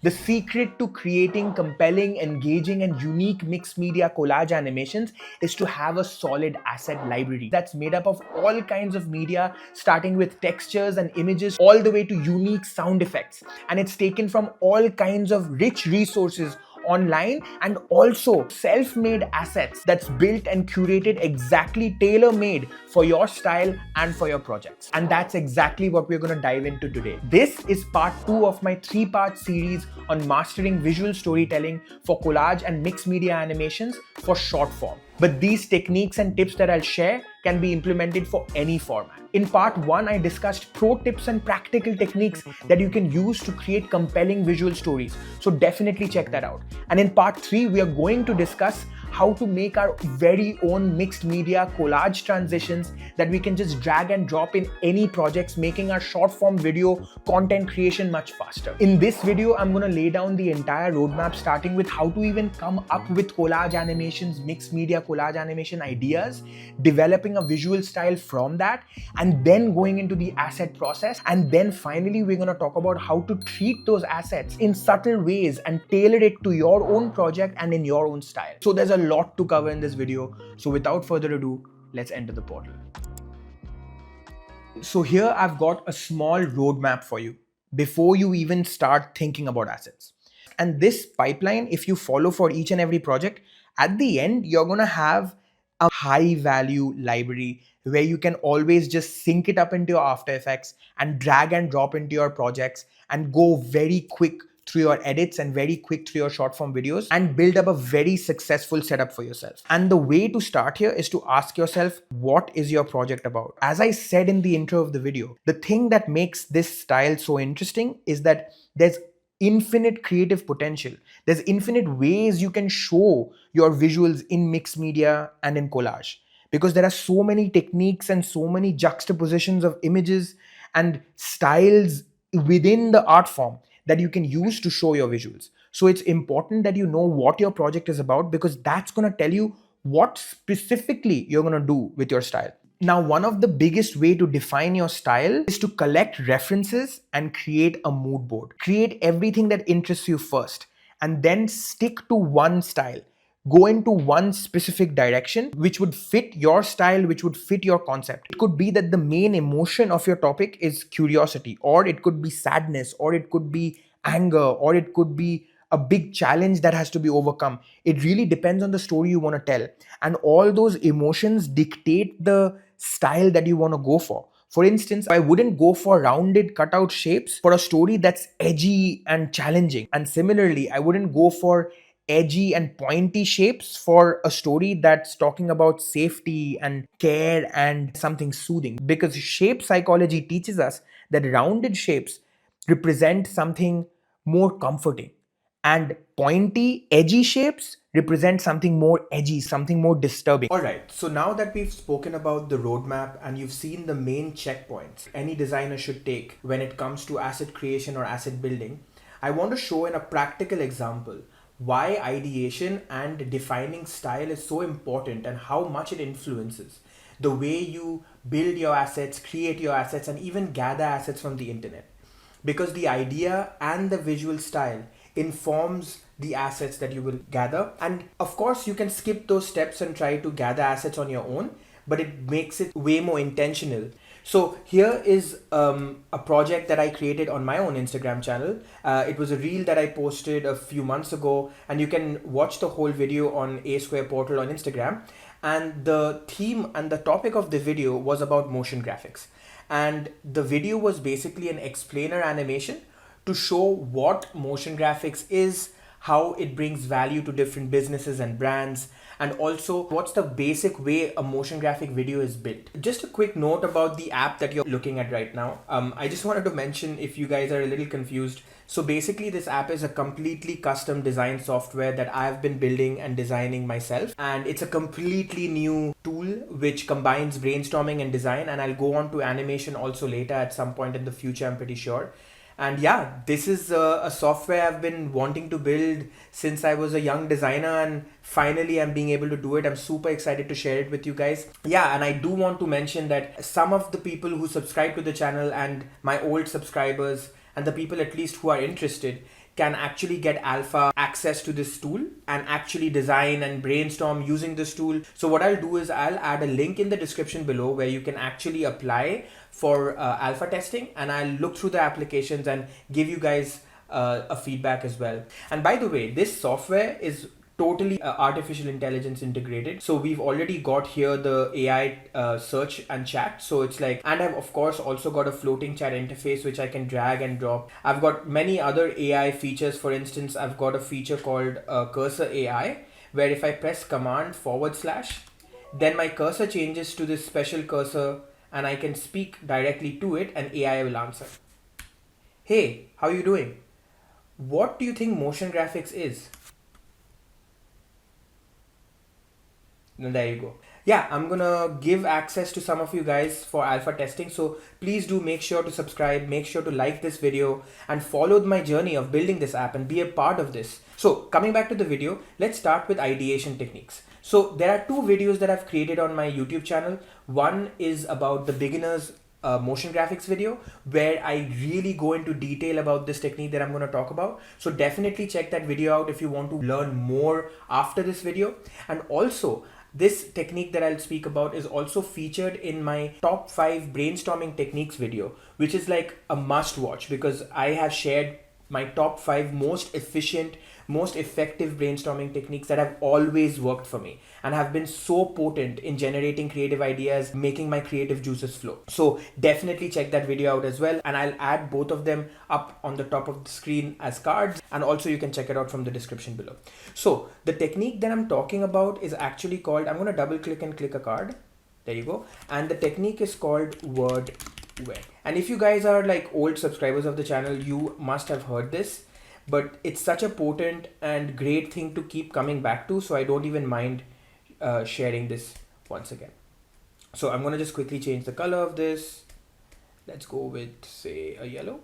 The secret to creating compelling, engaging, and unique mixed media collage animations is to have a solid asset library that's made up of all kinds of media, starting with textures and images all the way to unique sound effects. And it's taken from all kinds of rich resources online and also self-made assets that's built and curated exactly tailor-made for your style and for your projects. And that's exactly what we're going to dive into today. This is part 2 of my 3-part series on mastering visual storytelling for collage and mixed media animations for short form. But these techniques and tips that I'll share can be implemented for any format. In part 1, I discussed pro tips and practical techniques that you can use to create compelling visual stories. So definitely check that out. And in part 3, we are going to discuss how to make our very own mixed media collage transitions that we can just drag and drop in any projects, making our short form video content creation much faster. In this video, I'm going to lay down the entire roadmap, starting with how to even come up with collage animations, mixed media collage animation ideas, developing a visual style from that, and then going into the asset process. And then finally, we're going to talk about how to treat those assets in subtle ways and tailor it to your own project and in your own style. So there's a lot to cover in this video. So without further ado, let's enter the portal. So here I've got a small roadmap for you before you even start thinking about assets. And this pipeline, if you follow for each and every project, at the end, you're going to have a high value library where you can always just sync it up into your After Effects and drag and drop into your projects and go very quick through your edits and very quick through your short form videos and build up a very successful setup for yourself. And the way to start here is to ask yourself, what is your project about? As I said in the intro of the video, the thing that makes this style so interesting is that there's infinite creative potential. There's infinite ways you can show your visuals in mixed media and in collage, because there are so many techniques and so many juxtapositions of images and styles within the art form that you can use to show your visuals. So it's important that you know what your project is about, because that's going to tell you what specifically you're going to do with your style. Now, one of the biggest way to define your style is to collect references and create a mood board. Create everything that interests you first and then stick to one style. Go into one specific direction which would fit your style, which would fit your concept. It could be that the main emotion of your topic is curiosity, or it could be sadness, or it could be anger, or it could be a big challenge that has to be overcome. It really depends on the story you want to tell. And all those emotions dictate the style that you want to go for. For instance, I wouldn't go for rounded cutout shapes for a story that's edgy and challenging. And similarly, I wouldn't go for edgy and pointy shapes for a story that's talking about safety and care and something soothing. Because shape psychology teaches us that rounded shapes represent something more comforting, and pointy, edgy shapes represent something more edgy, something more disturbing. Alright, so now that we've spoken about the roadmap and you've seen the main checkpoints any designer should take when it comes to asset creation or asset building, I want to show in a practical example why ideation and defining style is so important and how much it influences the way you build your assets, create your assets, and even gather assets from the internet. Because the idea and the visual style informs the assets that you will gather. And of course, you can skip those steps and try to gather assets on your own, but it makes it way more intentional. So here is a project that I created on my own Instagram channel. It was a reel that I posted a few months ago, and you can watch the whole video on A Square Portal on Instagram. And the theme and the topic of the video was about motion graphics. And the video was basically an explainer animation to show what motion graphics is, how it brings value to different businesses and brands, and also what's the basic way a motion graphic video is built. Just a quick note about the app that you're looking at right now. I just wanted to mention, if you guys are a little confused, so basically this app is a completely custom design software that I've been building and designing myself, and it's a completely new tool which combines brainstorming and design, and I'll go on to animation also later at some point in the future, I'm pretty sure. And yeah, this is a software I've been wanting to build since I was a young designer, and finally I'm being able to do it. I'm super excited to share it with you guys. Yeah, and I do want to mention that some of the people who subscribe to the channel and my old subscribers and the people at least who are interested can actually get alpha access to this tool and actually design and brainstorm using this tool. So what I'll do is I'll add a link in the description below where you can actually apply for alpha testing, and I'll look through the applications and give you guys a feedback as well. And by the way, this software is totally artificial intelligence integrated. So we've already got here the AI search and chat. So it's like, and I've of course also got a floating chat interface which I can drag and drop. I've got many other AI features. For instance, I've got a feature called cursor AI, where if I press command / then my cursor changes to this special cursor and I can speak directly to it and AI will answer. Hey, how are you doing? What do you think motion graphics is? And there you go. Yeah, I'm gonna give access to some of you guys for alpha testing. So please do make sure to subscribe, make sure to like this video and follow my journey of building this app and be a part of this. So coming back to the video, let's start with ideation techniques. So there are two videos that I've created on my YouTube channel. One is about the beginners motion graphics video where I really go into detail about this technique that I'm going to talk about. So definitely check that video out if you want to learn more after this video. And also, this technique that I'll speak about is also featured in my top 5 brainstorming techniques video, which is like a must watch because I have shared my top 5 most efficient, most effective brainstorming techniques that have always worked for me and have been so potent in generating creative ideas, making my creative juices flow. So definitely check that video out as well. And I'll add both of them up on the top of the screen as cards. And also you can check it out from the description below. So the technique that I'm talking about is actually called, I'm going to double click and click a card. There you go. And the technique is called word web. And if you guys are like old subscribers of the channel, you must have heard this, but it's such a potent and great thing to keep coming back to. So I don't even mind sharing this once again. So I'm going to just quickly change the color of this. Let's go with say a yellow.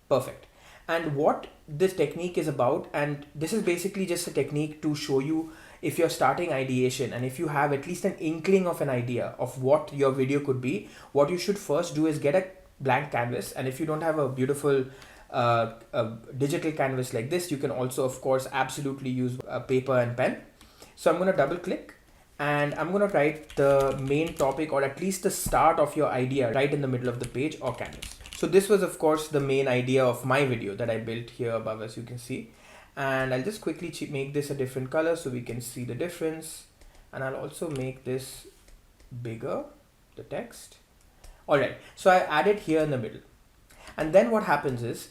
Perfect. And what this technique is about, and this is basically just a technique to show you if you're starting ideation and if you have at least an inkling of an idea of what your video could be, what you should first do is get a blank canvas. And if you don't have a beautiful a digital canvas like this, you can also of course absolutely use a paper and pen. So I'm going to double click and I'm going to write the main topic or at least the start of your idea right in the middle of the page or canvas. So this was of course the main idea of my video that I built here above, as you can see. And I'll just quickly make this a different color so we can see the difference. And I'll also make this bigger, the text. All right, so I added here in the middle. And then what happens is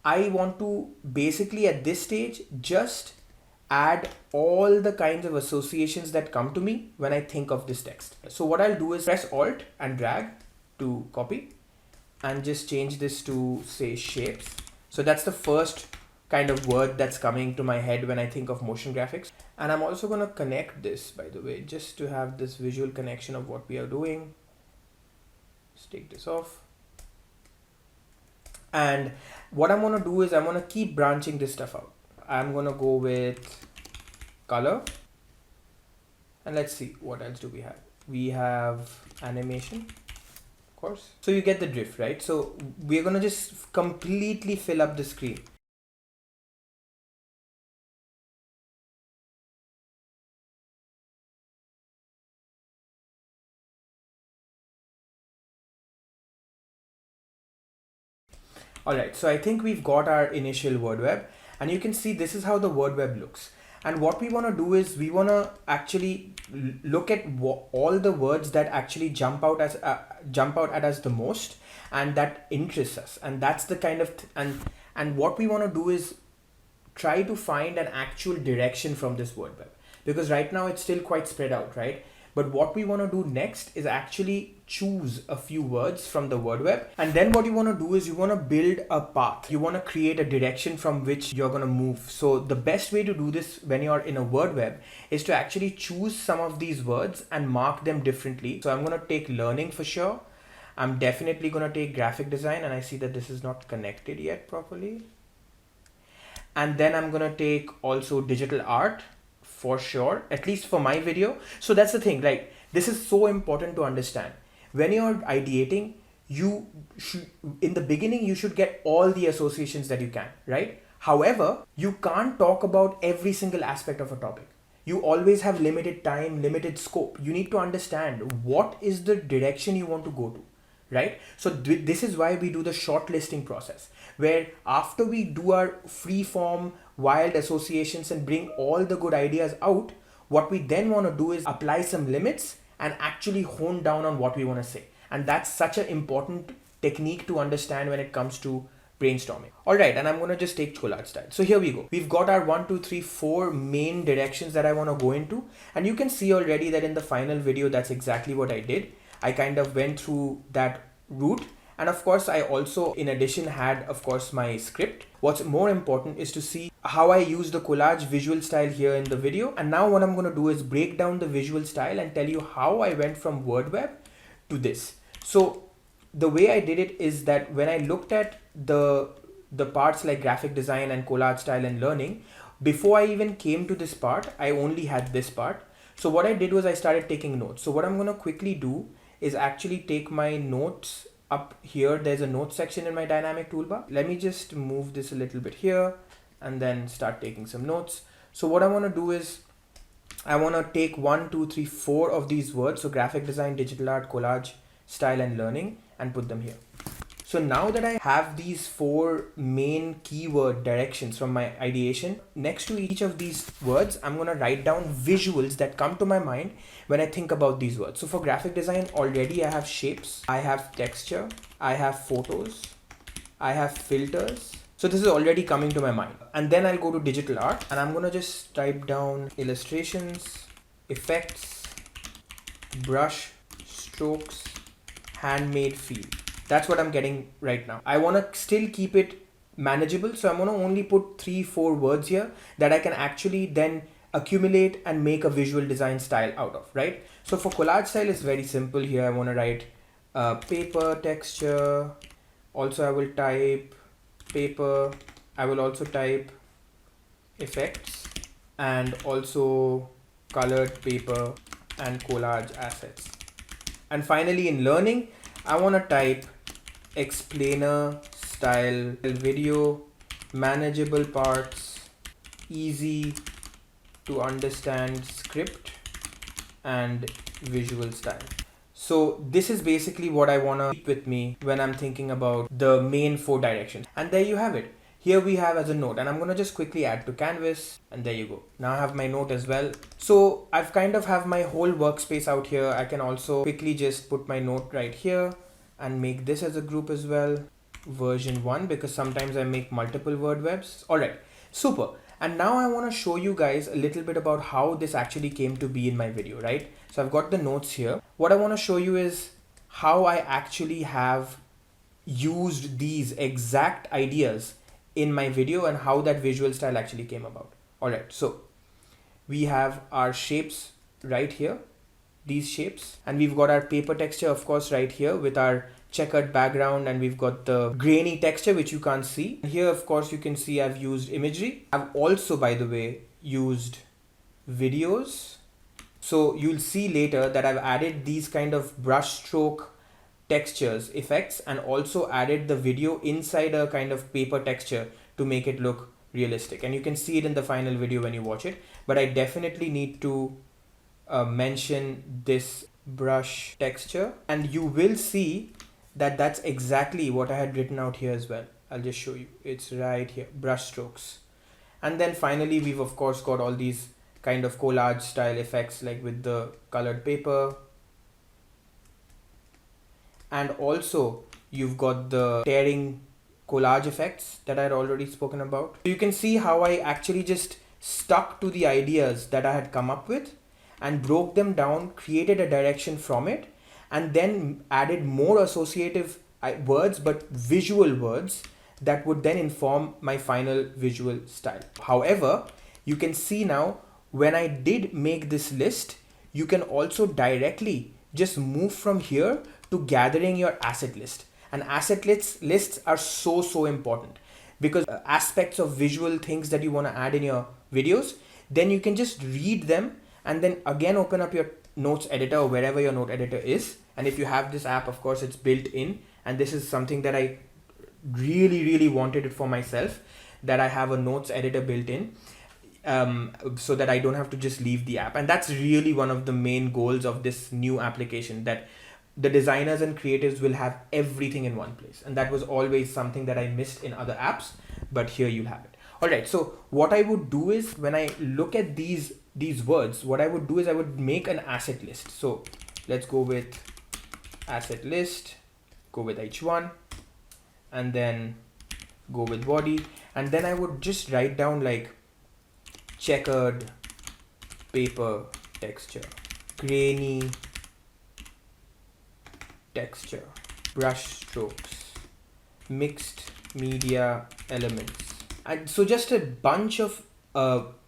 I want to basically at this stage just add all the kinds of associations that come to me when I think of this text. So what I'll do is press Alt and drag to copy and just change this to say shapes. So that's the first kind of word that's coming to my head when I think of motion graphics. And I'm also going to connect this, by the way, just to have this visual connection of what we are doing. Let's take this off. And what I'm going to do is I'm going to keep branching this stuff out. I'm going to go with color. And let's see, what else do we have? We have animation, of course. So you get the drift, right? So we're going to just completely fill up the screen. All right, so I think we've got our initial word web, and you can see this is how the word web looks. And what we want to do is we want to actually look at all the words that actually jump out at us the most and that interests us. And that's the kind of and what we want to do is try to find an actual direction from this word web, because right now it's still quite spread out, right? But what we want to do next is actually choose a few words from the word web. And then what you want to do is you want to build a path. You want to create a direction from which you're going to move. So the best way to do this when you're in a word web is to actually choose some of these words and mark them differently. So I'm going to take learning for sure. I'm definitely going to take graphic design, and I see that this is not connected yet properly. And then I'm going to take also digital art, for sure, at least for my video. So that's the thing, like this is so important to understand. When you're ideating, you should, in the beginning, you should get all the associations that you can, right? However, you can't talk about every single aspect of a topic. You always have limited time, limited scope. You need to understand what is the direction you want to go to, right? So this is why we do the shortlisting process, where after we do our free form wild associations and bring all the good ideas out, what we then want to do is apply some limits and actually hone down on what we want to say. And that's such an important technique to understand when it comes to brainstorming. All right, and I'm going to just take collage style. So here we go. We've got our 1, 2, 3, 4 main directions that I want to go into. And you can see already that in the final video, that's exactly what I did. I kind of went through that route. And of course, I also, in addition, had, of course, my script. What's more important is to see how I use the collage visual style here in the video. And now what I'm going to do is break down the visual style and tell you how I went from WordWeb to this. So the way I did it is that when I looked at the parts like graphic design and collage style and learning, before I even came to this part, I only had this part. So what I did was I started taking notes. So what I'm going to quickly do is actually take my notes up here. There's a notes section in my dynamic toolbar. Let me just move this a little bit here and then start taking some notes. So what I want to do is I want to take 1, 2, 3, 4 of these words. So graphic design, digital art, collage, style and learning, and put them here. So now that I have these 4 main keyword directions from my ideation, next to each of these words, I'm going to write down visuals that come to my mind when I think about these words. So for graphic design, already I have shapes, I have texture, I have photos, I have filters. So this is already coming to my mind. And then I'll go to digital art and I'm going to just type down illustrations, effects, brush, strokes, handmade feel. That's what I'm getting right now. I want to still keep it manageable. So I'm going to only put 3, 4 words here that I can actually then accumulate and make a visual design style out of, right? So for collage style, it's very simple here. I want to write paper texture. Also, I will type paper. I will also type effects and also colored paper and collage assets. And finally in learning, I want to type explainer style video, manageable parts, easy to understand script, and visual style. So this is basically what I want to keep with me when I'm thinking about the main 4 directions. And there you have it. Here we have as a note, and I'm going to just quickly add to canvas, and there you go. Now I have my note as well. So I've kind of have my whole workspace out here. I can also quickly just put my note right here and make this as a group as well, version 1, because sometimes I make multiple word webs. All right, super. And now I want to show you guys a little bit about how this actually came to be in my video, right? So I've got the notes here. What I want to show you is how I actually have used these exact ideas in my video and how that visual style actually came about. All right, so we have our shapes right here, these shapes, and we've got our paper texture, of course, right here with our checkered background, and we've got the grainy texture which you can't see. Here, of course, you can see I've used imagery. I've also, by the way, used videos. So you'll see later that I've added these kind of brush stroke textures, effects, and also added the video inside a kind of paper texture to make it look realistic. And you can see it in the final video when you watch it, but I definitely need to mention this brush texture, and you will see that that's exactly what I had written out here as well. I'll just show you. It's right here, brush strokes. And then finally, we've of course got all these kind of collage style effects like with the colored paper. And also you've got the tearing collage effects that I had already spoken about. You can see how I actually just stuck to the ideas that I had come up with and broke them down, created a direction from it, and then added more associative words, but visual words that would then inform my final visual style. However, you can see now when I did make this list, you can also directly just move from here to gathering your asset list. And asset lists are so important because aspects of visual things that you want to add in your videos, then you can just read them and then again open up your notes editor or wherever your note editor is. And if you have this app, of course, it's built in, and this is something that I really wanted it for myself, that I have a notes editor built in, so that I don't have to just leave the app. And that's really one of the main goals of this new application, that the designers and creatives will have everything in one place. And that was always something that I missed in other apps, but here you have it. All right, so what I would do is, when I look at these words, what I would do is I would make an asset list. So let's go with asset list, go with h1, and then go with body, and then I would just write down like checkered paper texture, grainy texture, brush strokes, mixed media elements. And so just a bunch of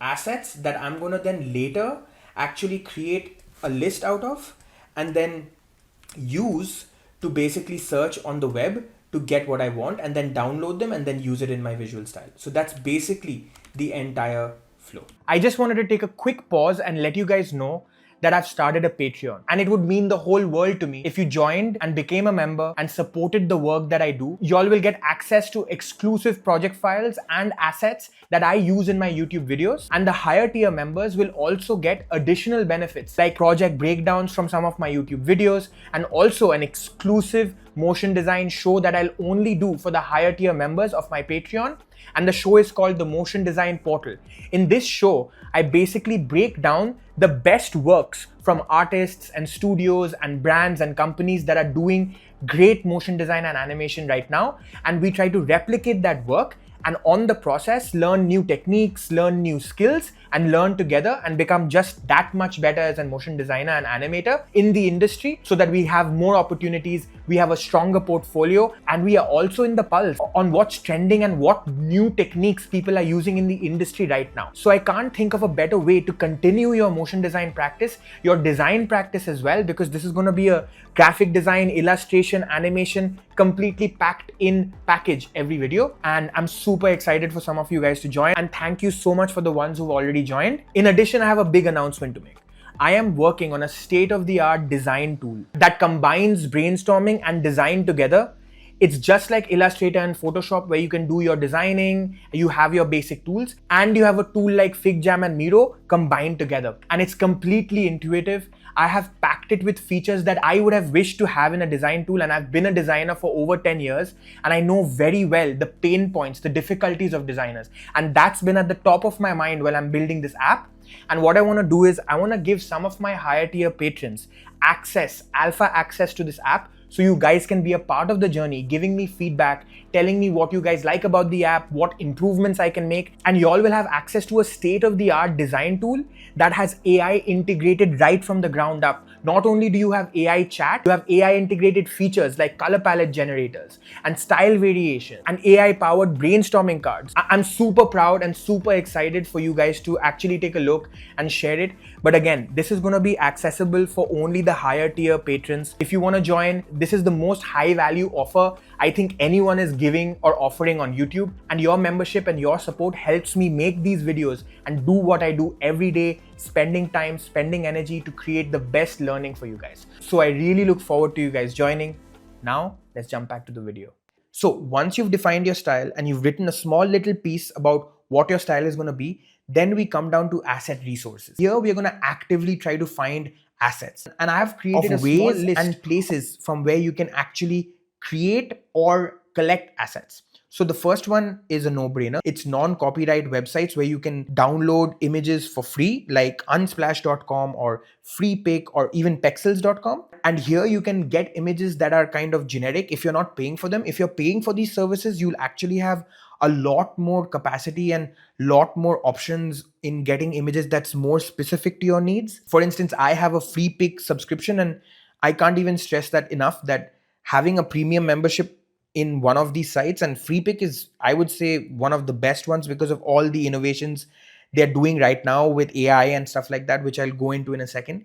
assets that I'm gonna then later actually create a list out of, and then use to basically search on the web to get what I want, and then download them and then use it in my visual style. So that's basically the entire flow. I just wanted to take a quick pause and let you guys know that I've started a Patreon, and it would mean the whole world to me if you joined and became a member and supported the work that I do. Y'all will get access to exclusive project files and assets that I use in my YouTube videos, and the higher tier members will also get additional benefits like project breakdowns from some of my YouTube videos, and also an exclusive motion design show that I'll only do for the higher tier members of my Patreon. And the show is called the Motion Design Portal. In this show, I basically break down the best works from artists and studios and brands and companies that are doing great motion design and animation right now. And we try to replicate that work, and on the process, learn new techniques, learn new skills, and learn together and become just that much better as a motion designer and animator in the industry, so that we have more opportunities, we have a stronger portfolio, and we are also in the pulse on what's trending and what new techniques people are using in the industry right now. So I can't think of a better way to continue your motion design practice, your design practice as well, because this is going to be a graphic design, illustration, animation, completely packed in package every video. And I'm super excited for some of you guys to join, and thank you so much for the ones who've already joined. In addition, I have a big announcement to make. I am working on a state-of-the-art design tool that combines brainstorming and design together. It's just like Illustrator and Photoshop, where you can do your designing, you have your basic tools, and you have a tool like FigJam and Miro combined together. And it's completely intuitive. I have packed it with features that I would have wished to have in a design tool, and I've been a designer for over 10 years, and I know very well the pain points, the difficulties of designers. And that's been at the top of my mind while I'm building this app. And what I want to do is I want to give some of my higher tier patrons alpha access to this app, so you guys can be a part of the journey, giving me feedback, telling me what you guys like about the app, what improvements I can make. And y'all will have access to a state-of-the-art design tool that has AI integrated right from the ground up. Not only do you have AI chat, you have AI integrated features like color palette generators and style variation and AI powered brainstorming cards. I'm super proud and super excited for you guys to actually take a look and share it. But again, this is going to be accessible for only the higher tier patrons. If you want to join, this is the most high value offer I think anyone is giving or offering on YouTube. And your membership and your support helps me make these videos and do what I do every day, spending time, spending energy to create the best learning for you guys. So I really look forward to you guys joining. Now, let's jump back to the video. So once you've defined your style and you've written a small little piece about what your style is going to be, then we come down to asset resources. Here we are going to actively try to find assets. And I have created a small list and places from where you can actually create or collect assets. So the first one is a no-brainer. It's non-copyright websites where you can download images for free, like unsplash.com or freepik or even pexels.com. And here you can get images that are kind of generic if you're not paying for them. If you're paying for these services, you'll actually have a lot more capacity and lot more options in getting images that's more specific to your needs. For instance, I have a freepik subscription, and I can't even stress that enough, that having a premium membership in one of these sites, and freepik is, I would say, one of the best ones because of all the innovations they're doing right now with AI and stuff like that, which I'll go into in a second.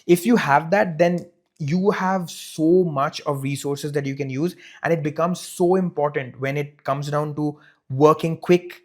If you have that, then you have so much of resources that you can use, and it becomes so important when it comes down to working quick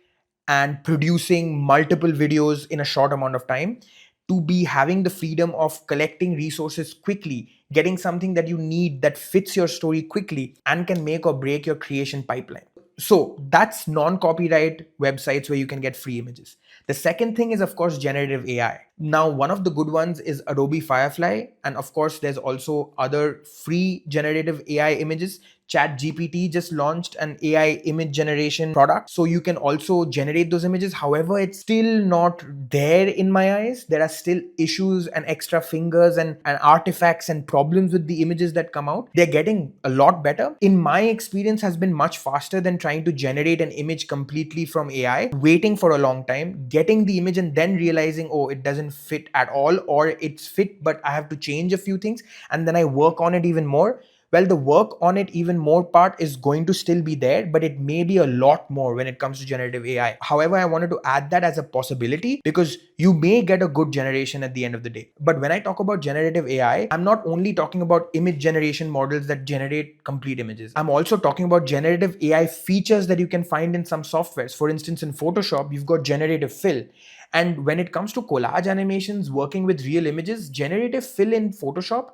and producing multiple videos in a short amount of time, to be having the freedom of collecting resources quickly, getting something that you need that fits your story quickly and can make or break your creation pipeline. So that's non-copyright websites where you can get free images. The second thing is, of course, generative AI. Now, one of the good ones is Adobe Firefly. And of course, there's also other free generative AI images. ChatGPT just launched an AI image generation product. So you can also generate those images. However, it's still not there in my eyes. There are still issues and extra fingers and artifacts and problems with the images that come out. They're getting a lot better. In my experience, has been much faster than trying to generate an image completely from AI, waiting for a long time, getting the image and then realizing, oh, it doesn't fit at all, or it's fit, but I have to change a few things. And then I work on it even more. Well, the work on it even more part is going to still be there, but it may be a lot more when it comes to generative AI. However, I wanted to add that as a possibility because you may get a good generation at the end of the day. But when I talk about generative AI, I'm not only talking about image generation models that generate complete images. I'm also talking about generative AI features that you can find in some softwares. For instance, in Photoshop, you've got generative fill. And when it comes to collage animations working with real images, generative fill in Photoshop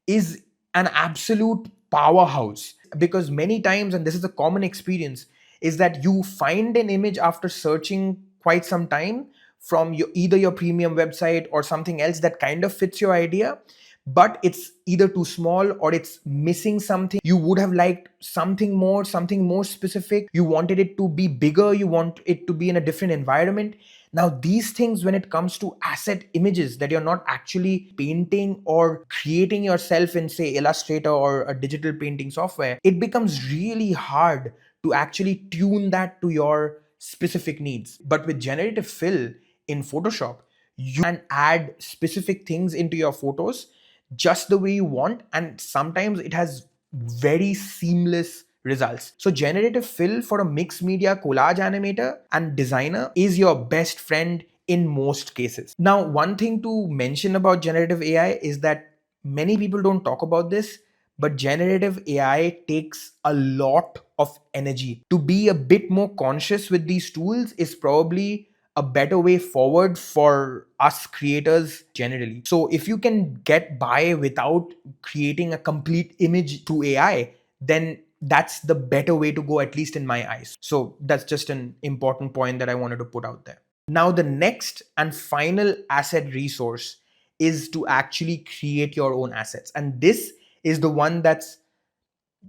is an absolute powerhouse, because many times, and this is a common experience, is that you find an image after searching quite some time from either your premium website or something else that kind of fits your idea, but it's either too small or it's missing something. You would have liked something more specific. You wanted it to be bigger, you want it to be in a different environment. Now, these things, when it comes to asset images that you're not actually painting or creating yourself in, say, Illustrator or a digital painting software, it becomes really hard to actually tune that to your specific needs. But with generative fill in Photoshop, you can add specific things into your photos just the way you want, and sometimes it has very seamless results. So generative fill for a mixed media collage animator and designer is your best friend in most cases. Now, one thing to mention about generative AI is that many people don't talk about this, but generative AI takes a lot of energy. To be a bit more conscious with these tools is probably a better way forward for us creators generally. So if you can get by without creating a complete image through AI, then that's the better way to go, at least in my eyes. So that's just an important point that I wanted to put out there. Now, the next and final asset resource is to actually create your own assets. And this is the one that's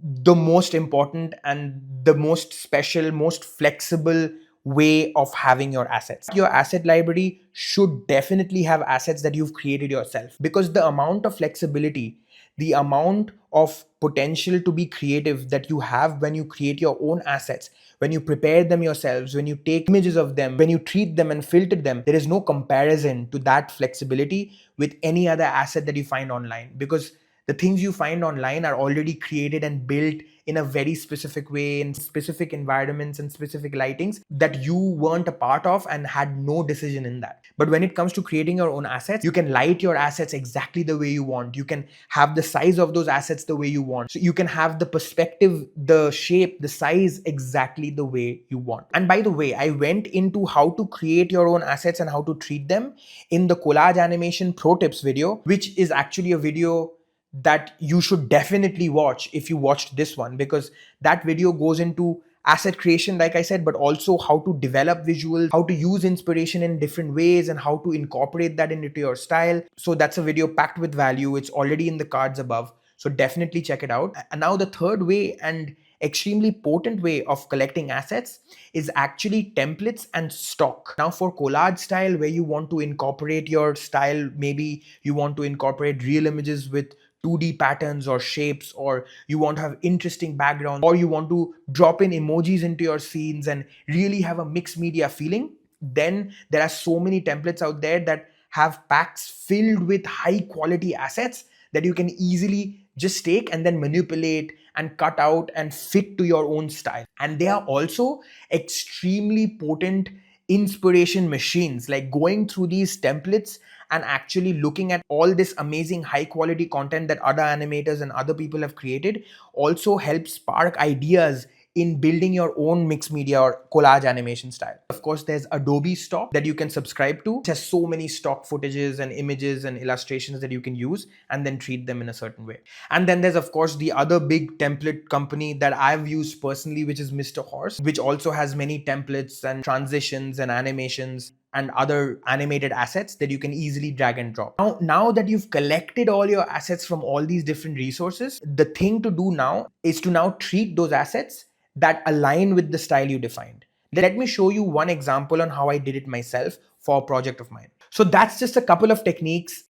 the most important and the most special, most flexible way of having your assets. Your asset library should definitely have assets that you've created yourself, because the amount of flexibility, the amount of potential to be creative that you have when you create your own assets, when you prepare them yourselves, when you take images of them, when you treat them and filter them, there is no comparison to that flexibility with any other asset that you find online, because the things you find online are already created and built in a very specific way, in specific environments and specific lightings that you weren't a part of and had no decision in that. But when it comes to creating your own assets, you can light your assets exactly the way you want. You can have the size of those assets the way you want. So you can have the perspective, the shape, the size exactly the way you want. And by the way, I went into how to create your own assets and how to treat them in the collage animation pro tips video, which is actually a video that you should definitely watch if you watched this one, because that video goes into asset creation, like I said, but also how to develop visuals, how to use inspiration in different ways, and how to incorporate that into your style. So that's a video packed with value. It's already in the cards above, so definitely check it out. And now the third way, and extremely potent way of collecting assets, is actually templates and stock. Now, for collage style, where you want to incorporate your style, maybe you want to incorporate real images with 2D patterns or shapes, or you want to have interesting backgrounds, or you want to drop in emojis into your scenes and really have a mixed media feeling, then there are so many templates out there that have packs filled with high quality assets that you can easily just take and then manipulate and cut out and fit to your own style. And they are also extremely potent inspiration machines. Like, going through these templates and actually looking at all this amazing high quality content that other animators and other people have created also helps spark ideas in building your own mixed media or collage animation style. Of course, there's Adobe Stock that you can subscribe to. It has so many stock footages and images and illustrations that you can use and then treat them in a certain way. And then there's, of course, the other big template company that I've used personally, which is Mr. Horse, which also has many templates and transitions and animations and other animated assets that you can easily drag and drop. Now that you've collected all your assets from all these different resources, the thing to do now is to now treat those assets that align with the style you defined. Let me show you one example on how I did it myself for a project of mine. So that's just a couple of techniques.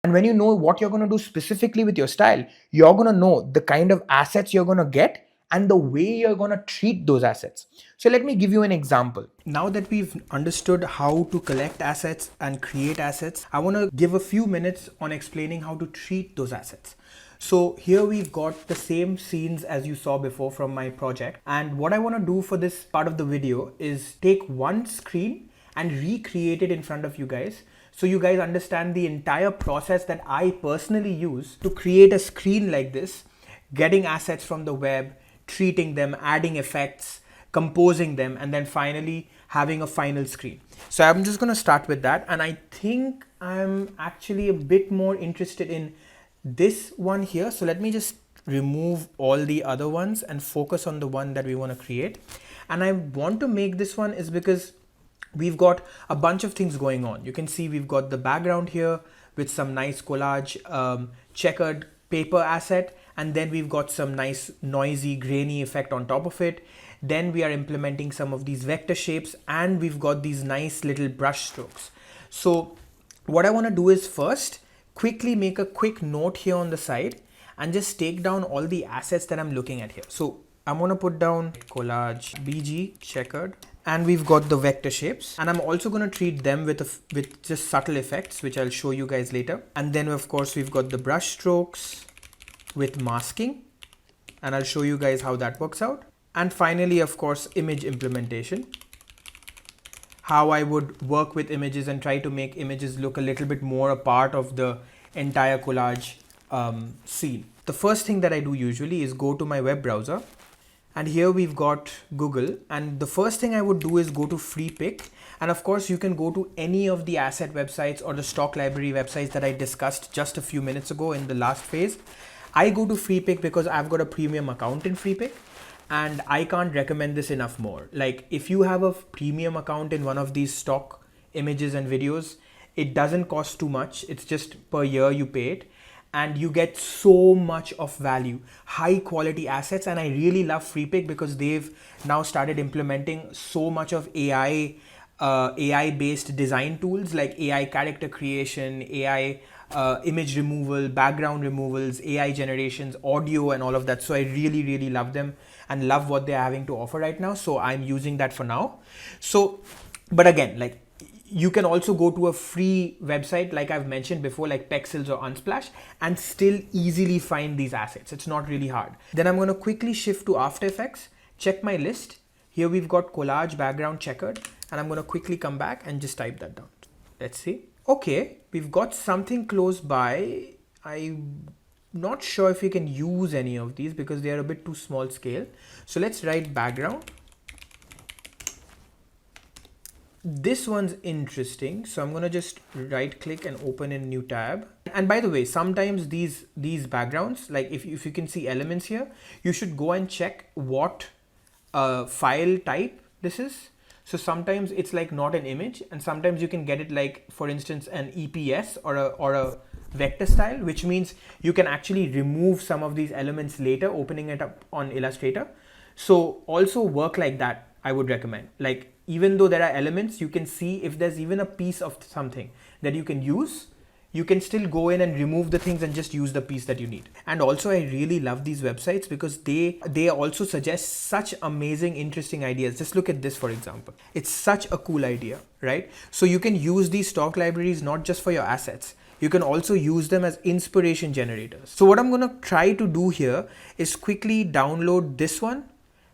And when you know what you're going to do specifically with your style, you're going to know the kind of assets you're going to get and the way you're going to treat those assets. So let me give you an example. Now that we've understood how to collect assets and create assets, I want to give a few minutes on explaining how to treat those assets. So here we've got the same scenes as you saw before from my project. And what I want to do for this part of the video is take one screen and recreate it in front of you guys, so you guys understand the entire process that I personally use to create a screen like this, getting assets from the web, treating them, adding effects, composing them, and then finally having a final screen. So I'm just going to start with that. And I think I'm actually a bit more interested in this one here. So let me just remove all the other ones and focus on the one that we want to create. And I want to make this one is because we've got a bunch of things going on. You can see we've got the background here with some nice collage, checkered paper asset, and then we've got some nice noisy grainy effect on top of it. Then we are implementing some of these vector shapes, and we've got these nice little brush strokes. So what I want to do is first quickly make a quick note here on the side and just take down all the assets that I'm looking at here. So I'm going to put down collage BG checkered, and we've got the vector shapes, and I'm also going to treat them with just subtle effects, which I'll show you guys later. And then of course we've got the brush strokes with masking, and I'll show you guys how that works out. And finally, of course, image implementation, how I would work with images and try to make images look a little bit more a part of the entire collage scene. The first thing that I do usually is go to my web browser, and here we've got Google, and the first thing I would do is go to FreePic. And of course you can go to any of the asset websites or the stock library websites that I discussed just a few minutes ago in the last phase. I go to FreePic because I've got a premium account in FreePic, and I can't recommend this enough more. Like, if you have a premium account in one of these stock images and videos, it doesn't cost too much. It's just per year you pay it, and you get so much of value, high quality assets. And I really love FreePic because they've now started implementing so much of AI based design tools like AI character creation, AI image removal, background removals, AI generations, audio, and all of that. So I really love them and love what they're having to offer right now. So I'm using that for now. So, but again, like, you can also go to a free website like I've mentioned before, like Pexels or Unsplash, and still easily find these assets. It's not really hard. Then I'm going to quickly shift to After Effects, check my list. Here we've got collage background checkered, and I'm going to quickly come back and just type that down. Let's see. Okay, we've got something close by. I'm not sure if we can use any of these because they are a bit too small scale. So let's write background. This one's interesting, so I'm gonna just right click and open a new tab. And by the way, sometimes these backgrounds, like if you can see elements here, you should go and check what file type this is. So sometimes it's like not an image, and sometimes you can get it like, for instance, an EPS or a vector style, which means you can actually remove some of these elements later, opening it up on Illustrator. So also work like that, I would recommend. Like, even though there are elements, you can see if there's even a piece of something that you can use, you can still go in and remove the things and just use the piece that you need. And also I really love these websites because they also suggest such amazing, interesting ideas. Just look at this, for example. It's such a cool idea, right? So you can use these stock libraries not just for your assets, you can also use them as inspiration generators. So what I'm going to try to do here is quickly download this one,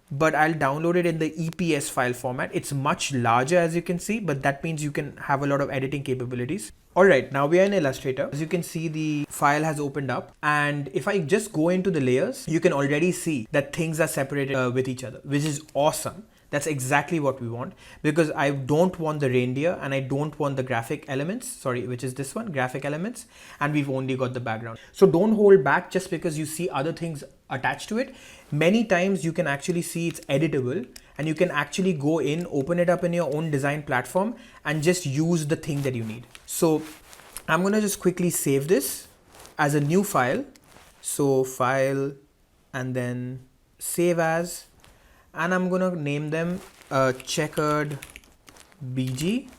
but I'll download it in the EPS file format. It's much larger, as you can see, but that means you can have a lot of editing capabilities. All right, now we are in Illustrator. As you can see, the file has opened up, and if I just go into the layers, you can already see that things are separated with each other, which is awesome. That's exactly what we want, because I don't want the reindeer and I don't want the graphic elements, sorry, which is this one, graphic elements, and we've only got the background. So don't hold back just because you see other things attached to it. Many times you can actually see it's editable, and you can actually go in, open it up in your own design platform and just use the thing that you need. So I'm gonna just quickly save this as a new file. So file and then save as, and I'm gonna name them checkered BG,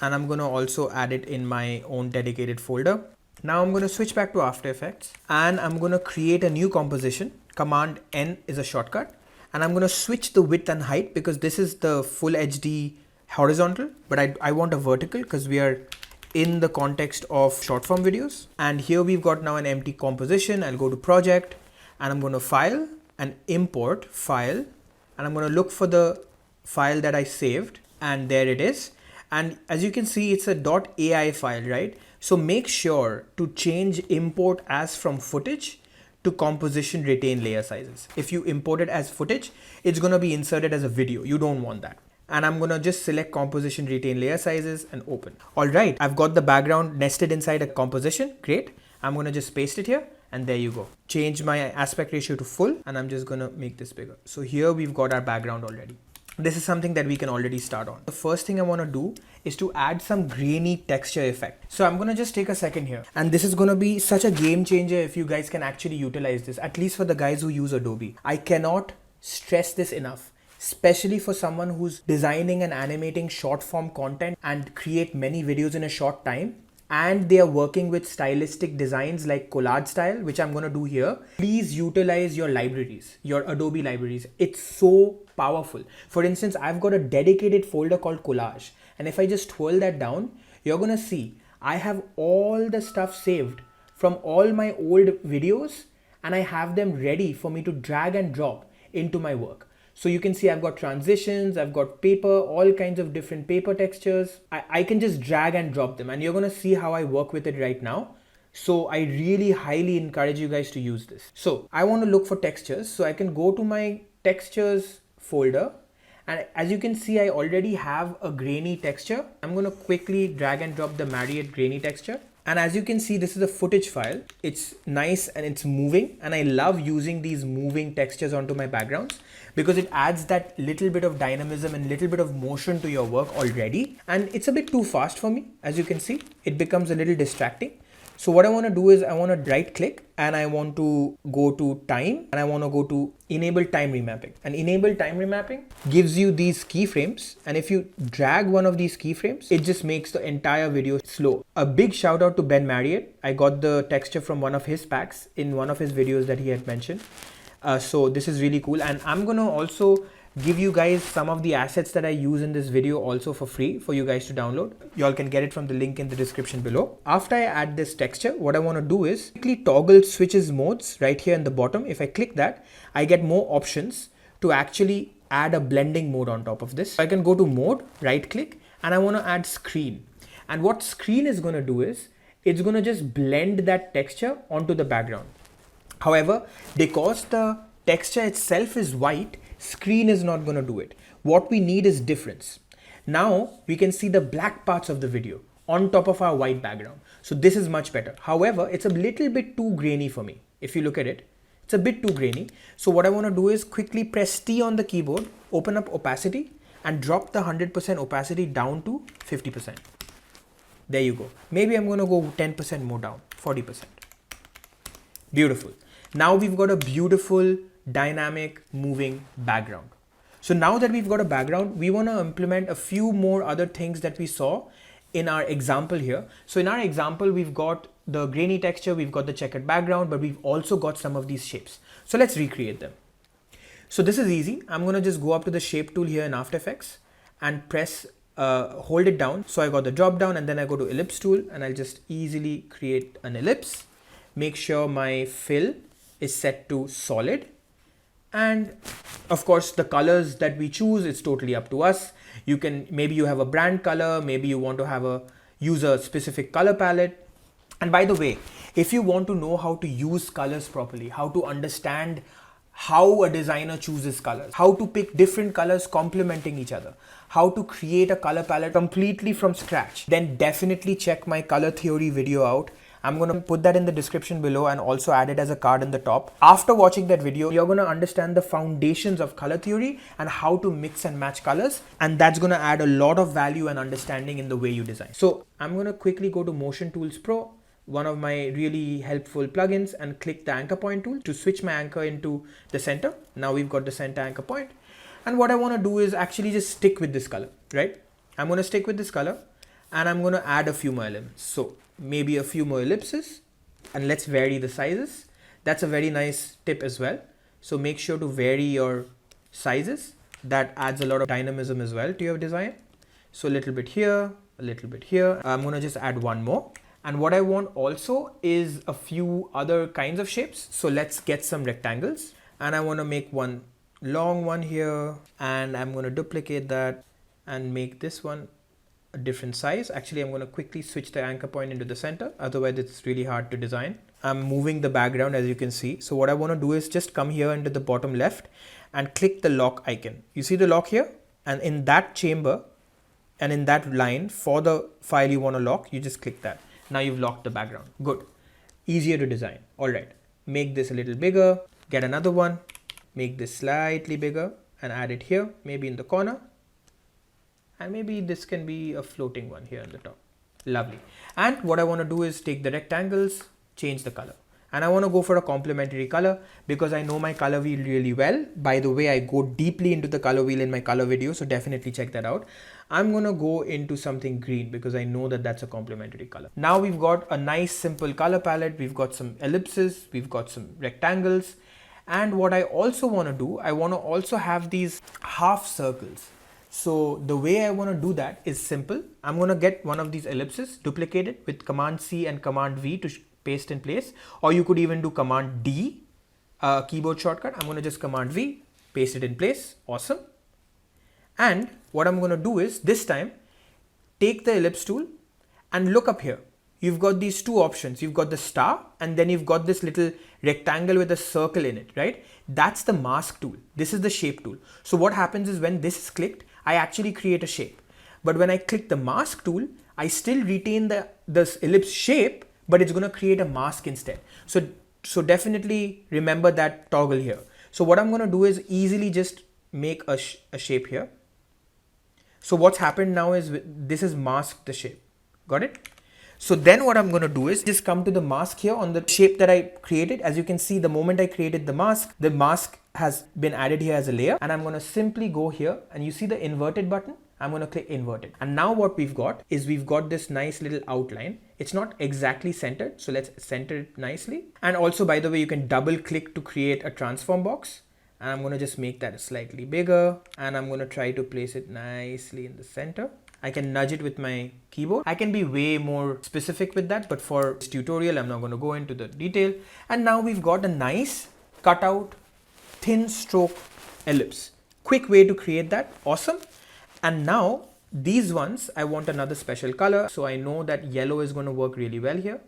and I'm gonna also add it in my own dedicated folder. Now I'm gonna switch back to After Effects, and I'm gonna create a new composition. Command N is a shortcut, and I'm gonna switch the width and height because this is the full HD horizontal, but I want a vertical because we are in the context of short form videos. And here we've got now an empty composition. I'll go to project, and I'm gonna file and import file, and I'm going to look for the file that I saved, and there it is. And as you can see, it's a .ai file, right? So make sure to change import as from footage to composition retain layer sizes. If you import it as footage, it's going to be inserted as a video. You don't want that. And I'm going to just select composition retain layer sizes and open. All right, I've got the background nested inside a composition. Great. I'm going to just paste it here. And there you go. Change my aspect ratio to full, and I'm just gonna make this bigger. So here we've got our background already. This is something that we can already start on. The first thing I wanna do is to add some grainy texture effect. So I'm gonna just take a second here. And this is gonna be such a game changer if you guys can actually utilize this, at least for the guys who use Adobe. I cannot stress this enough, especially for someone who's designing and animating short form content and create many videos in a short time, and they are working with stylistic designs like collage style, which I'm going to do here. Please utilize your libraries, your Adobe libraries. It's so powerful. For instance, I've got a dedicated folder called collage, and if I just twirl that down, you're going to see I have all the stuff saved from all my old videos, and I have them ready for me to drag and drop into my work. So you can see I've got transitions, I've got paper, all kinds of different paper textures. I can just drag and drop them, and you're gonna see how I work with it right now. So I really highly encourage you guys to use this. So I want to look for textures. So I can go to my textures folder, and as you can see, I already have a grainy texture. I'm gonna quickly drag and drop the Marriott grainy texture. And as you can see, this is a footage file. It's nice and it's moving, and I love using these moving textures onto my backgrounds because it adds that little bit of dynamism and little bit of motion to your work already. And it's a bit too fast for me. As you can see, it becomes a little distracting. So what I want to do is I want to right click, and I want to go to time, and I want to go to enable time remapping. And enable time remapping gives you these keyframes, and if you drag one of these keyframes, it just makes the entire video slow. A big shout out to Ben Marriott. I got the texture from one of his packs in one of his videos that he had mentioned. So this is really cool, and I'm gonna also give you guys some of the assets that I use in this video also for free for you guys to download. Y'all can get it from the link in the description below. After I add this texture, what I want to do is quickly toggle switches modes right here in the bottom. If I click that, I get more options to actually add a blending mode on top of this. I can go to mode, right click, and I want to add screen. And what screen is going to do is it's going to just blend that texture onto the background. However, because the texture itself is white, screen is not going to do it. What we need is difference. Now we can see the black parts of the video on top of our white background. So this is much better. However, it's a little bit too grainy for me. If you look at it, it's a bit too grainy. So what I want to do is quickly press T on the keyboard, open up opacity, and drop the 100% opacity down to 50%. There you go. Maybe I'm going to go 10% more down, 40%. Beautiful. Now we've got a beautiful dynamic moving background. So now that we've got a background, we want to implement a few more other things that we saw in our example here. So in our example, we've got the grainy texture, we've got the checkered background, but we've also got some of these shapes. So let's recreate them. So this is easy. I'm going to just go up to the shape tool here in After Effects and press, hold it down. So I got the drop down, and then I go to ellipse tool, and I'll just easily create an ellipse. Make sure my fill is set to solid. And of course, the colors that we choose, it's totally up to us. You can, maybe you have a brand color, maybe you want to have use a specific color palette. And by the way, if you want to know how to use colors properly, how to understand how a designer chooses colors, how to pick different colors complementing each other, how to create a color palette completely from scratch, then definitely check my color theory video out. I'm going to put that in the description below and also add it as a card in the top. After watching that video, you're going to understand the foundations of color theory and how to mix and match colors. And that's going to add a lot of value and understanding in the way you design. So I'm going to quickly go to Motion Tools Pro, one of my really helpful plugins, and click the anchor point tool to switch my anchor into the center. Now we've got the center anchor point. And what I want to do is actually just stick with this color, right? I'm going to stick with this color and I'm going to add a few more elements. So maybe a few more ellipses, and let's vary the sizes. That's a very nice tip as well. So make sure to vary your sizes. That adds a lot of dynamism as well to your design. So a little bit here, a little bit here. I'm going to just add one more. And what I want also is a few other kinds of shapes. So let's get some rectangles, and I want to make one long one here, and I'm going to duplicate that and make this one a different size. Actually, I'm going to quickly switch the anchor point into the center. Otherwise, it's really hard to design. I'm moving the background, as you can see. So what I want to do is just come here into the bottom left and click the lock icon. You see the lock here? And in that chamber and in that line for the file you want to lock, you just click that. Now you've locked the background. Good. Easier to design. All right. Make this a little bigger. Get another one. Make this slightly bigger and add it here, maybe in the corner. And maybe this can be a floating one here on the top. Lovely. And what I want to do is take the rectangles, change the color. And I want to go for a complementary color because I know my color wheel really well. By the way, I go deeply into the color wheel in my color video, so definitely check that out. I'm going to go into something green because I know that that's a complementary color. Now we've got a nice simple color palette. We've got some ellipses, we've got some rectangles. And what I also want to do, I want to also have these half circles. So the way I want to do that is simple. I'm going to get one of these ellipses, duplicate it with Command C and Command V to paste in place. Or you could even do Command D, keyboard shortcut. I'm going to just Command V, paste it in place. Awesome. And what I'm going to do is this time, take the ellipse tool and look up here. You've got these two options. You've got the star and then you've got this little rectangle with a circle in it, right? That's the mask tool. This is the shape tool. So what happens is when this is clicked, I actually create a shape. But when I click the mask tool, I still retain this ellipse shape, but it's going to create a mask instead. So definitely remember that toggle here. So what I'm going to do is easily just make a shape here. So what's happened now is this is masked the shape. Got it? So then what I'm going to do is just come to the mask here on the shape that I created. As you can see, the moment I created the mask has been added here as a layer, and I'm going to simply go here and you see the inverted button. I'm going to click inverted. And now what we've got is we've got this nice little outline. It's not exactly centered. So let's center it nicely. And also, by the way, you can double click to create a transform box. And I'm going to just make that slightly bigger. And I'm going to try to place it nicely in the center. I can nudge it with my keyboard. I can be way more specific with that, but for this tutorial, I'm not going to go into the detail. And now we've got a nice cutout, thin stroke ellipse. Quick way to create that. Awesome. And now these ones, I want another special color. So I know that yellow is going to work really well here.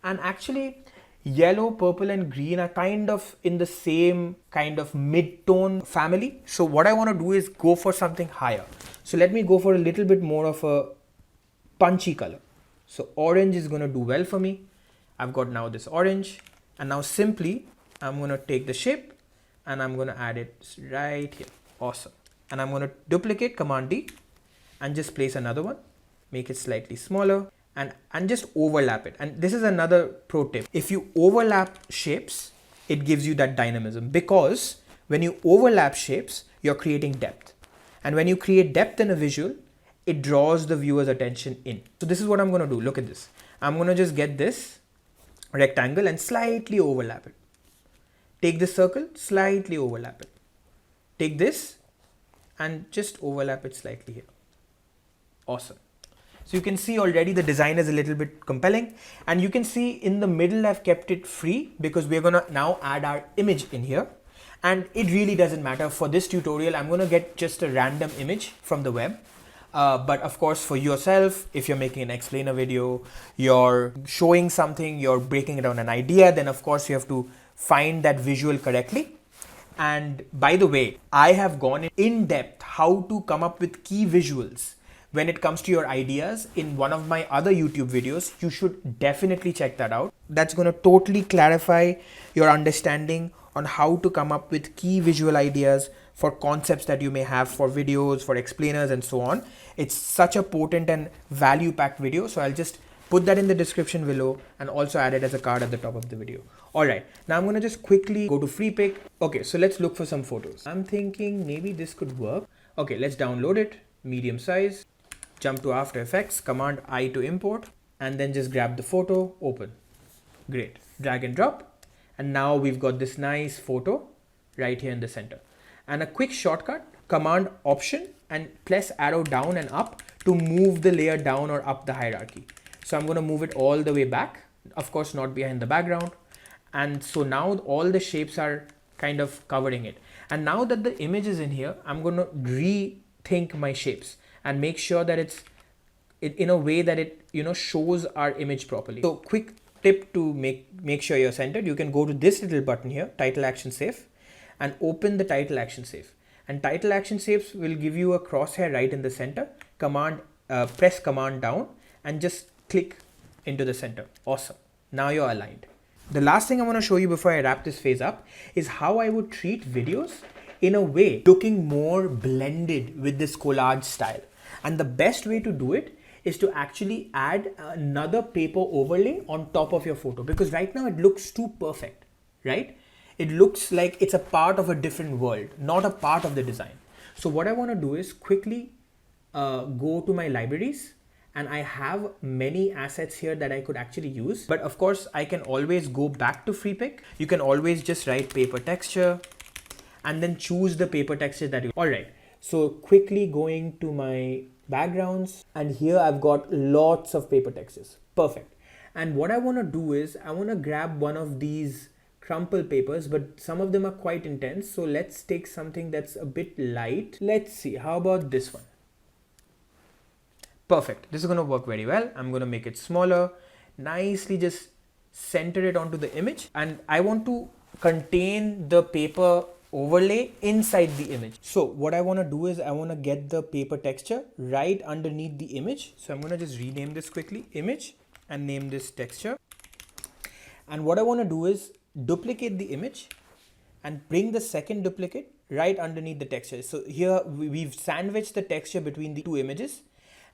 And actually, yellow, purple and green are kind of in the same kind of mid-tone family. So what I want to do is go for something higher. So let me go for a little bit more of a punchy color. So orange is going to do well for me. I've got now this orange, and now simply I'm going to take the shape and I'm going to add it right here. Awesome. And I'm going to duplicate Command D and just place another one, make it slightly smaller and just overlap it. And this is another pro tip. If you overlap shapes, it gives you that dynamism, because when you overlap shapes, you're creating depth. And when you create depth in a visual, it draws the viewer's attention in. So this is what I'm going to do. Look at this. I'm going to just get this rectangle and slightly overlap it. Take this circle, slightly overlap it. Take this and just overlap it slightly here. Awesome. So you can see already the design is a little bit compelling, and you can see in the middle I've kept it free because we're going to now add our image in here. And it really doesn't matter. For this tutorial, I'm going to get just a random image from the web. But of course, for yourself, if you're making an explainer video, you're showing something, you're breaking down an idea, then of course you have to find that visual correctly. And by the way, I have gone in depth how to come up with key visuals when it comes to your ideas in one of my other YouTube videos. You should definitely check that out. That's going to totally clarify your understanding on how to come up with key visual ideas for concepts that you may have for videos, for explainers and so on. It's such a potent and value-packed video. So I'll just put that in the description below and also add it as a card at the top of the video. All right, now I'm gonna just quickly go to free pick. Okay, so let's look for some photos. I'm thinking maybe this could work. Okay, let's download it, medium size, jump to After Effects, Command I to import, and then just grab the photo, open. Great, drag and drop. And now we've got this nice photo right here in the center. And a quick shortcut, Command Option and press arrow down and up to move the layer down or up the hierarchy. So I'm gonna move it all the way back, of course not behind the background. And so now all the shapes are kind of covering it. And now that the image is in here, I'm gonna rethink my shapes and make sure that it's in a way that it shows our image properly. So quick tip to make sure you're centered, you can go to this little button here, Title Action Safe, and open the Title Action Safe. And Title Action Safes will give you a crosshair right in the center. Press Command down and just click into the center. Awesome. Now you're aligned. The last thing I want to show you before I wrap this phase up is how I would treat videos in a way looking more blended with this collage style. And the best way to do it is to actually add another paper overlay on top of your photo, because right now it looks too perfect, right? It looks like it's a part of a different world, not a part of the design. So what I want to do is quickly go to my libraries, and I have many assets here that I could actually use. But of course, I can always go back to free pick. You can always just write paper texture and then choose the paper texture that you. All right. So quickly going to my backgrounds, and here I've got lots of paper textures. Perfect. And what I want to do is I want to grab one of these crumple papers, but some of them are quite intense. So let's take something that's a bit light. Let's see. How about this one? Perfect. This is going to work very well. I'm going to make it smaller, nicely just center it onto the image. And I want to contain the paper overlay inside the image. So what I want to do is I want to get the paper texture right underneath the image. So I'm going to just rename this quickly, image, and name this texture. And what I want to do is duplicate the image and bring the second duplicate right underneath the texture. So here we've sandwiched the texture between the two images.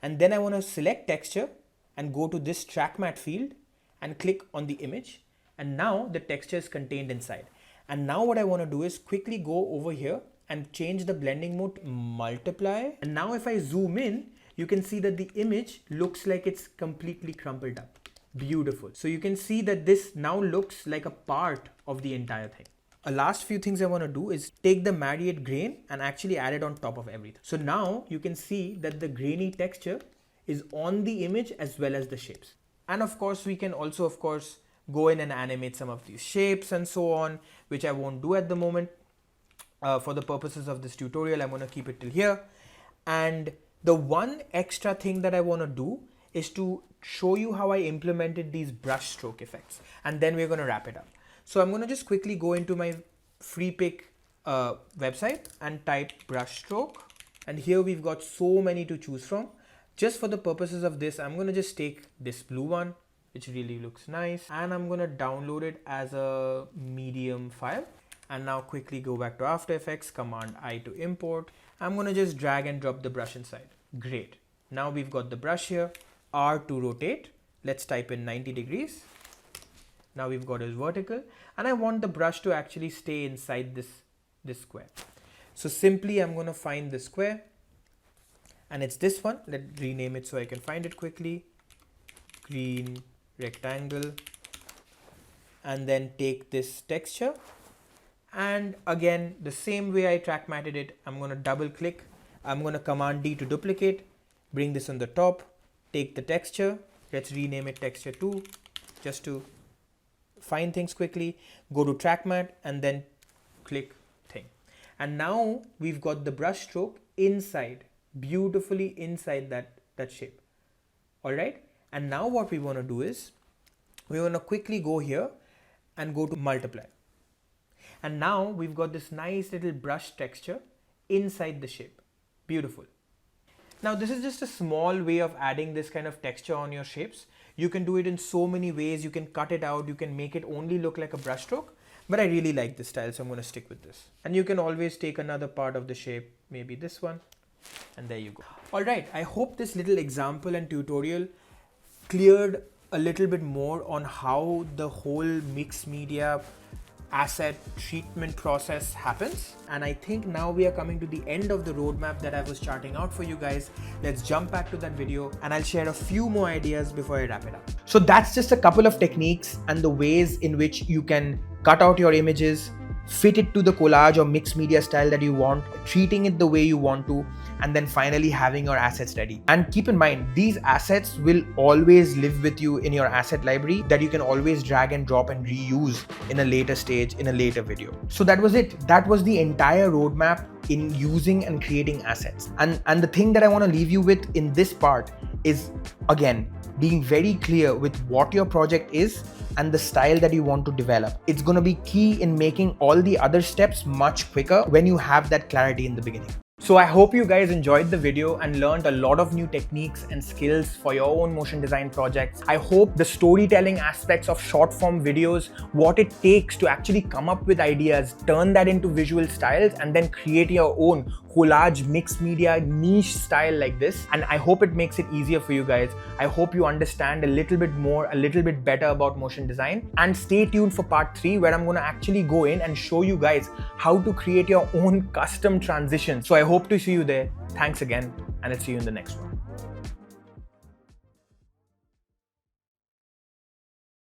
And then I want to select texture and go to this track matte field and click on the image. And now the texture is contained inside. And now what I want to do is quickly go over here and change the blending mode to multiply. And now if I zoom in, you can see that the image looks like it's completely crumpled up. Beautiful. So you can see that this now looks like a part of the entire thing. A last few things I want to do is take the Marriott grain and actually add it on top of everything. So now you can see that the grainy texture is on the image as well as the shapes. And of course, we can also, of course, go in and animate some of these shapes and so on, which I won't do at the moment. For the purposes of this tutorial, I'm going to keep it till here. And the one extra thing that I want to do is to show you how I implemented these brush stroke effects. And then we're going to wrap it up. So I'm going to just quickly go into my free pick website and type brush stroke. And here we've got so many to choose from. Just for the purposes of this, I'm going to just take this blue one, which really looks nice. And I'm going to download it as a medium file. And now quickly go back to After Effects, Command I to import. I'm going to just drag and drop the brush inside. Great. Now we've got the brush here. R to rotate. Let's type in 90 degrees. Now we've got his vertical, and I want the brush to actually stay inside this square. So simply I'm going to find the square, and it's this one. Let's rename it so I can find it quickly. Green rectangle, and then take this texture, and again the same way I track matted it, I'm going to double click. I'm going to Command D to duplicate, bring this on the top, take the texture. Let's rename it texture 2 just to find things quickly. Go to track matte and then click And now we've got the brush stroke inside, beautifully inside that shape. All right. And now what we want to do is we want to quickly go here and go to multiply. And now we've got this nice little brush texture inside the shape. Beautiful. Now this is just a small way of adding this kind of texture on your shapes. You can do it in so many ways. You can cut it out. You can make it only look like a brush stroke. But I really like this style, so I'm going to stick with this. And you can always take another part of the shape, maybe this one, and there you go. All right, I hope this little example and tutorial cleared a little bit more on how the whole mixed media asset treatment process happens. And I think now we are coming to the end of the roadmap that I was charting out for you guys. Let's jump back to that video and I'll share a few more ideas before I wrap it up. So that's just a couple of techniques and the ways in which you can cut out your images, fit it to the collage or mixed media style that you want, treating it the way you want to, and then finally having your assets ready. And keep in mind, these assets will always live with you in your asset library that you can always drag and drop and reuse in a later stage, in a later video. So that was it. That was the entire roadmap in using and creating assets. And the thing that I want to leave you with in this part is, again, being very clear with what your project is and the style that you want to develop. It's going to be key in making all the other steps much quicker when you have that clarity in the beginning. So I hope you guys enjoyed the video and learned a lot of new techniques and skills for your own motion design projects. I hope the storytelling aspects of short form videos, what it takes to actually come up with ideas, turn that into visual styles, and then create your own collage mixed media niche style like this. And I hope it makes it easier for you guys. I hope you understand a little bit more, a little bit better about motion design. And stay tuned for part 3, where I'm going to actually go in and show you guys how to create your own custom transitions. So I hope to see you there. Thanks again, and I'll see you in the next one.